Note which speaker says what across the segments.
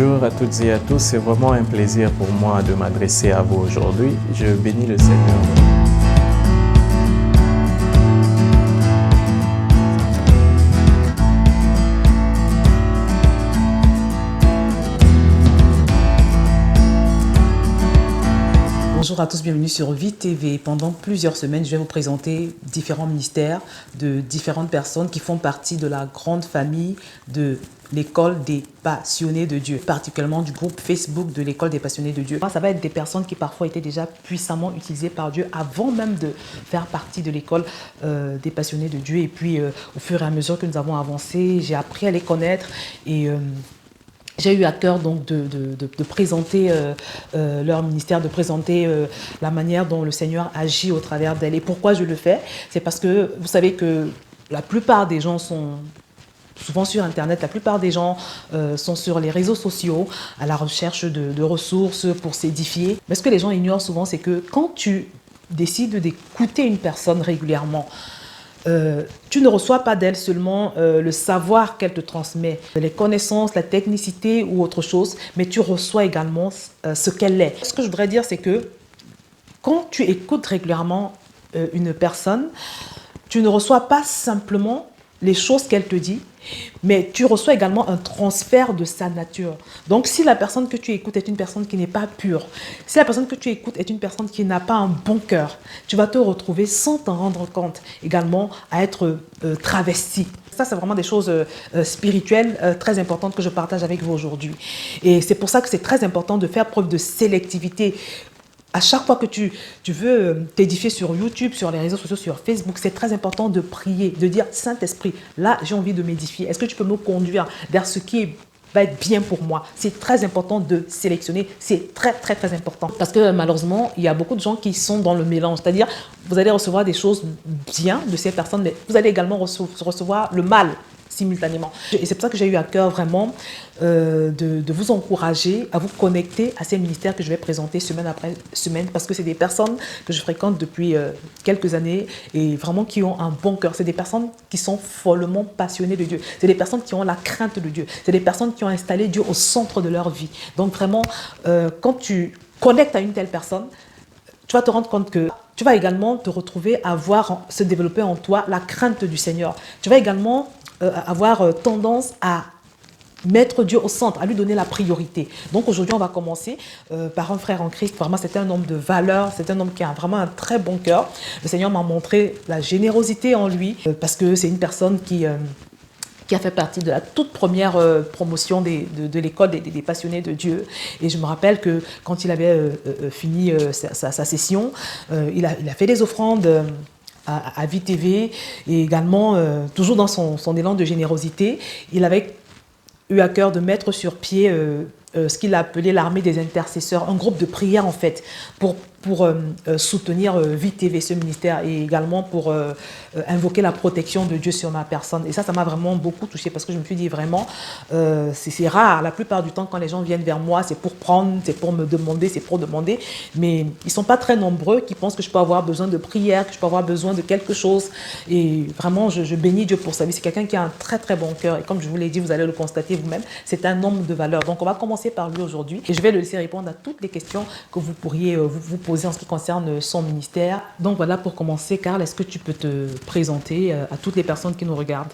Speaker 1: Bonjour à toutes et à tous, c'est vraiment un plaisir pour moi de m'adresser à vous aujourd'hui. Je bénis le Seigneur.
Speaker 2: Bonjour à tous, bienvenue sur Vie TV. Pendant plusieurs semaines, je vais vous présenter différents ministères de différentes personnes qui font partie de la grande famille de l'école des passionnés de Dieu, particulièrement du groupe Facebook de l'école des passionnés de Dieu. Ça va être des personnes qui parfois étaient déjà puissamment utilisées par Dieu avant même de faire partie de l'école des passionnés de Dieu. Et puis, au fur et à mesure que nous avons avancé, j'ai appris à les connaître et j'ai eu à cœur donc de présenter leur ministère, de présenter la manière dont le Seigneur agit au travers d'elle. Et pourquoi je le fais? C'est parce que vous savez que la plupart des gens sont souvent sur Internet, la plupart des gens sont sur les réseaux sociaux à la recherche de ressources pour s'édifier. Mais ce que les gens ignorent souvent, c'est que quand tu décides d'écouter une personne régulièrement, tu ne reçois pas d'elle seulement le savoir qu'elle te transmet, les connaissances, la technicité ou autre chose, mais tu reçois également ce qu'elle est. Ce que je voudrais dire, c'est que quand tu écoutes régulièrement une personne, tu ne reçois pas simplement les choses qu'elle te dit, mais tu reçois également un transfert de sa nature. Donc, si la personne que tu écoutes est une personne qui n'est pas pure, si la personne que tu écoutes est une personne qui n'a pas un bon cœur, tu vas te retrouver sans t'en rendre compte également à être travesti. Ça, c'est vraiment des choses spirituelles très importantes que je partage avec vous aujourd'hui. Et c'est pour ça que c'est très important de faire preuve de sélectivité. À chaque fois que tu veux t'édifier sur YouTube, sur les réseaux sociaux, sur Facebook, c'est très important de prier, de dire « Saint-Esprit, là, j'ai envie de m'édifier. Est-ce que tu peux me conduire vers ce qui va être bien pour moi ?» C'est très important de sélectionner. C'est très, très, très important. Parce que malheureusement, il y a beaucoup de gens qui sont dans le mélange. C'est-à-dire, vous allez recevoir des choses bien de ces personnes, mais vous allez également recevoir le mal simultanément. Et c'est pour ça que j'ai eu à cœur vraiment de vous encourager à vous connecter à ces ministères que je vais présenter semaine après semaine, parce que c'est des personnes que je fréquente depuis quelques années et vraiment qui ont un bon cœur. C'est des personnes qui sont follement passionnées de Dieu. C'est des personnes qui ont la crainte de Dieu. C'est des personnes qui ont installé Dieu au centre de leur vie. Donc vraiment, quand tu connectes à une telle personne, tu vas te rendre compte que tu vas également te retrouver à voir se développer en toi la crainte du Seigneur. Tu vas également avoir tendance à mettre Dieu au centre, à lui donner la priorité. Donc aujourd'hui, on va commencer par un frère en Christ. Vraiment, c'est un homme de valeur, c'est un homme qui a vraiment un très bon cœur. Le Seigneur m'a montré la générosité en lui parce que c'est une personne qui a fait partie de la toute première promotion de l'école des passionnés de Dieu. Et je me rappelle que quand il avait fini sa session, il a fait des offrandes à Vie TV et également, toujours dans son élan de générosité, il avait eu à cœur de mettre sur pied ce qu'il a appelé l'armée des intercesseurs, un groupe de prière en fait, pour soutenir Vie TV, ce ministère, et également pour invoquer la protection de Dieu sur ma personne. Et ça m'a vraiment beaucoup touchée parce que je me suis dit vraiment, c'est rare. La plupart du temps, quand les gens viennent vers moi, c'est pour prendre, c'est pour me demander, c'est pour demander. Mais ils ne sont pas très nombreux qui pensent que je peux avoir besoin de prière, que je peux avoir besoin de quelque chose. Et vraiment, je bénis Dieu pour sa vie. C'est quelqu'un qui a un très très bon cœur. Et comme je vous l'ai dit, vous allez le constater vous-même, c'est un homme de valeur. Donc on va commencer par lui aujourd'hui. Et je vais le laisser répondre à toutes les questions que vous pourriez vous poser en ce qui concerne son ministère. Donc voilà, pour commencer, Karl, est-ce que tu peux te présenter à toutes les personnes qui nous regardent?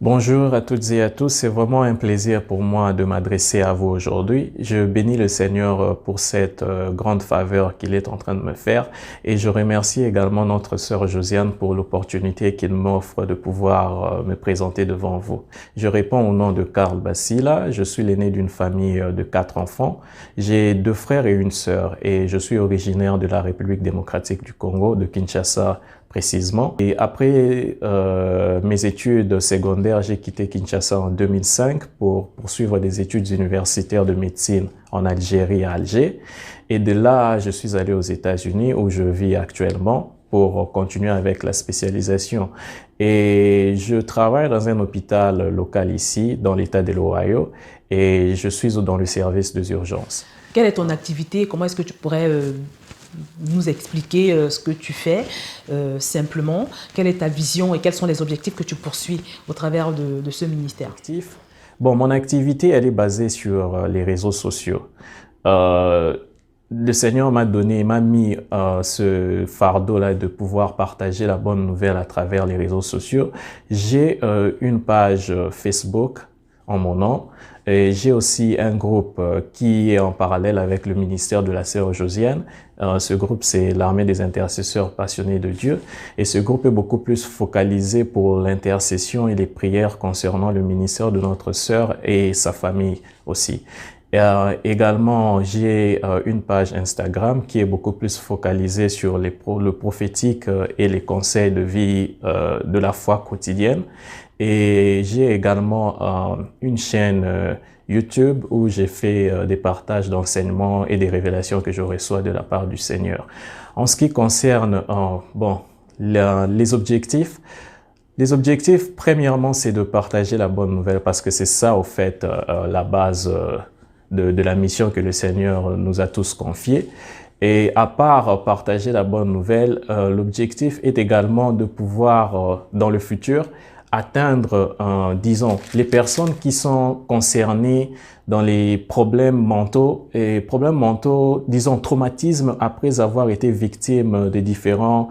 Speaker 1: Bonjour à toutes et à tous, c'est vraiment un plaisir pour moi de m'adresser à vous aujourd'hui. Je bénis le Seigneur pour cette grande faveur qu'il est en train de me faire et je remercie également notre sœur Josiane pour l'opportunité qu'il m'offre de pouvoir me présenter devant vous. Je réponds au nom de Karl Bassila, je suis l'aîné d'une famille de 4 enfants. J'ai 2 frères et une sœur et je suis originaire de la République démocratique du Congo, de Kinshasa précisément. Et après mes études secondaires, j'ai quitté Kinshasa en 2005 pour poursuivre des études universitaires de médecine en Algérie, à Alger. Et de là, je suis allé aux États-Unis où je vis actuellement pour continuer avec la spécialisation. Et je travaille dans un hôpital local ici, dans l'État de l'Ohio, et je suis dans le service des urgences.
Speaker 2: Quelle est ton activité? Comment est-ce que tu pourrais nous expliquer ce que tu fais simplement? Quelle est ta vision et quels sont les objectifs que tu poursuis au travers de ce ministère?
Speaker 1: Bon, mon activité, elle est basée sur les réseaux sociaux. Euh, le Seigneur m'a mis ce fardeau-là de pouvoir partager la bonne nouvelle à travers les réseaux sociaux. J'ai une page Facebook en mon nom. Et j'ai aussi un groupe qui est en parallèle avec le ministère de la Sœur Josiane. Ce groupe, c'est l'Armée des intercesseurs passionnés de Dieu. Et ce groupe est beaucoup plus focalisé pour l'intercession et les prières concernant le ministère de notre sœur et sa famille aussi. Également, j'ai une page Instagram qui est beaucoup plus focalisée sur le prophétique et les conseils de vie de la foi quotidienne. Et j'ai également une chaîne YouTube où j'ai fait des partages d'enseignements et des révélations que je reçois de la part du Seigneur. En ce qui concerne les objectifs, premièrement, c'est de partager la bonne nouvelle parce que c'est ça, au fait, la base de la mission que le Seigneur nous a tous confiée. Et à part partager la bonne nouvelle, l'objectif est également de pouvoir, dans le futur, atteindre, disons, les personnes qui sont concernées dans les problèmes mentaux, disons, traumatismes après avoir été victimes de différents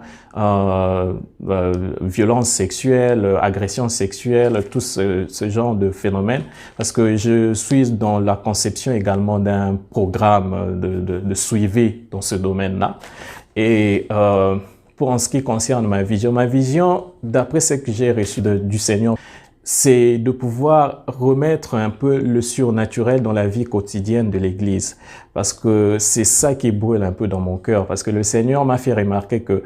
Speaker 1: violences sexuelles, agressions sexuelles, tout ce genre de phénomènes. Parce que je suis dans la conception également d'un programme de suivi dans ce domaine-là. Et pour en ce qui concerne ma vision, d'après ce que j'ai reçu du Seigneur, c'est de pouvoir remettre un peu le surnaturel dans la vie quotidienne de l'Église. Parce que c'est ça qui brûle un peu dans mon cœur. Parce que le Seigneur m'a fait remarquer que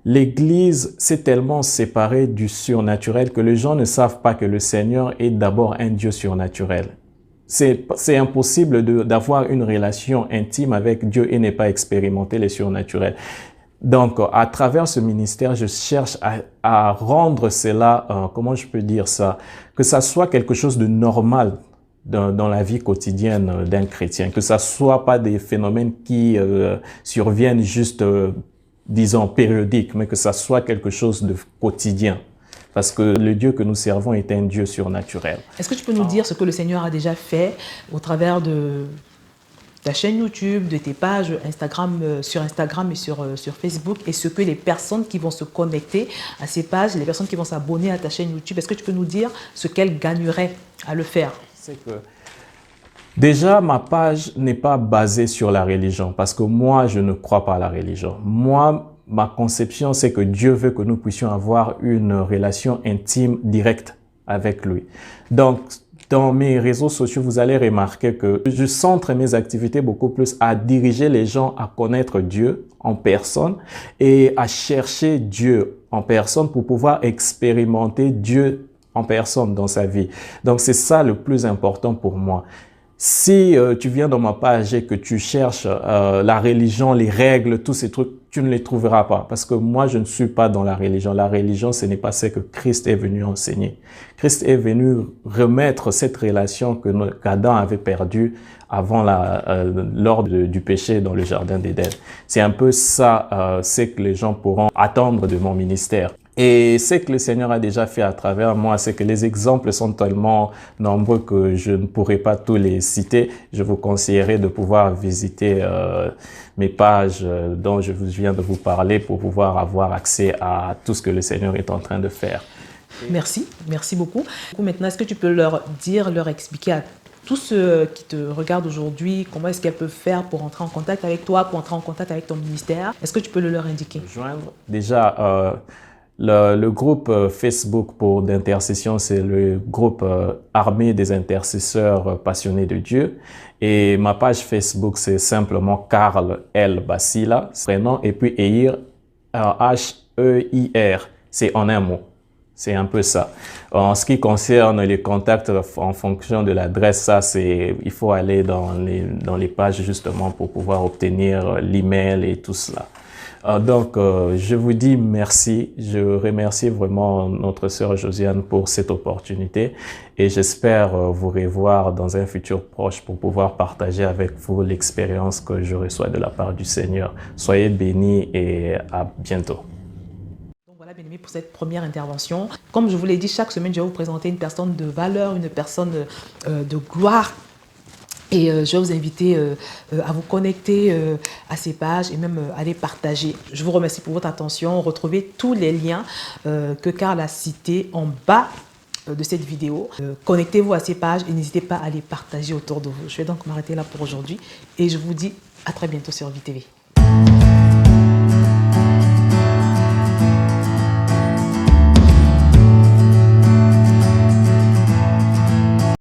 Speaker 1: l'Église s'est tellement séparée du surnaturel que les gens ne savent pas que le Seigneur est d'abord un Dieu surnaturel. C'est impossible d'avoir une relation intime avec Dieu et ne pas expérimenter les surnaturels. Donc, à travers ce ministère, je cherche à rendre cela, comment je peux dire ça, que ça soit quelque chose de normal dans la vie quotidienne d'un chrétien, que ça soit pas des phénomènes qui surviennent juste, disons, périodiques, mais que ça soit quelque chose de quotidien. Parce que le Dieu que nous servons est un Dieu surnaturel.
Speaker 2: Est-ce que tu peux nous dire ce que le Seigneur a déjà fait au travers de ta chaîne YouTube, de tes pages Instagram, sur Instagram et sur Facebook, et ce que les personnes qui vont se connecter à ces pages, les personnes qui vont s'abonner à ta chaîne YouTube, est-ce que tu peux nous dire ce qu'elles gagneraient à le faire?
Speaker 1: C'est que déjà, ma page n'est pas basée sur la religion, parce que moi, je ne crois pas à la religion. Moi, ma conception, c'est que Dieu veut que nous puissions avoir une relation intime, directe avec lui. Donc, dans mes réseaux sociaux, vous allez remarquer que je centre mes activités beaucoup plus à diriger les gens à connaître Dieu en personne et à chercher Dieu en personne pour pouvoir expérimenter Dieu en personne dans sa vie. Donc, c'est ça le plus important pour moi. Si tu viens dans ma page et que tu cherches la religion, les règles, tous ces trucs, tu ne les trouveras pas. Parce que moi, je ne suis pas dans la religion. La religion, ce n'est pas ce que Christ est venu enseigner. Christ est venu remettre cette relation qu'Adam avait perdue avant lors du péché dans le jardin d'Éden. C'est un peu ça, c'est que les gens pourront attendre de mon ministère. Et ce que le Seigneur a déjà fait à travers moi, c'est que les exemples sont tellement nombreux que je ne pourrai pas tous les citer. Je vous conseillerais de pouvoir visiter mes pages dont je viens de vous parler pour pouvoir avoir accès à tout ce que le Seigneur est en train de faire.
Speaker 2: Merci beaucoup. Maintenant, est-ce que tu peux leur expliquer à tous ceux qui te regardent aujourd'hui, comment est-ce qu'elles peuvent faire pour entrer en contact avec toi, pour entrer en contact avec ton ministère? Est-ce que tu peux le leur indiquer?
Speaker 1: Déjà, le groupe Facebook d'intercession, c'est le groupe Armée des intercesseurs passionnés de Dieu. Et ma page Facebook, c'est simplement Karl L. Basila, prénom, et puis Eir, H-E-I-R. C'est en un mot. C'est un peu ça. En ce qui concerne les contacts en fonction de l'adresse, il faut aller dans les pages justement pour pouvoir obtenir l'email et tout cela. Donc, je vous dis merci. Je remercie vraiment notre sœur Josiane pour cette opportunité et j'espère vous revoir dans un futur proche pour pouvoir partager avec vous l'expérience que je reçois de la part du Seigneur. Soyez bénis et à bientôt.
Speaker 2: Voilà, bien aimé, pour cette première intervention. Comme je vous l'ai dit, chaque semaine, je vais vous présenter une personne de valeur, une personne de gloire. Et je vais vous inviter à vous connecter à ces pages et même à les partager. Je vous remercie pour votre attention. Retrouvez tous les liens que Carl a cités en bas de cette vidéo. Connectez-vous à ces pages et n'hésitez pas à les partager autour de vous. Je vais donc m'arrêter là pour aujourd'hui et je vous dis à très bientôt sur VTV.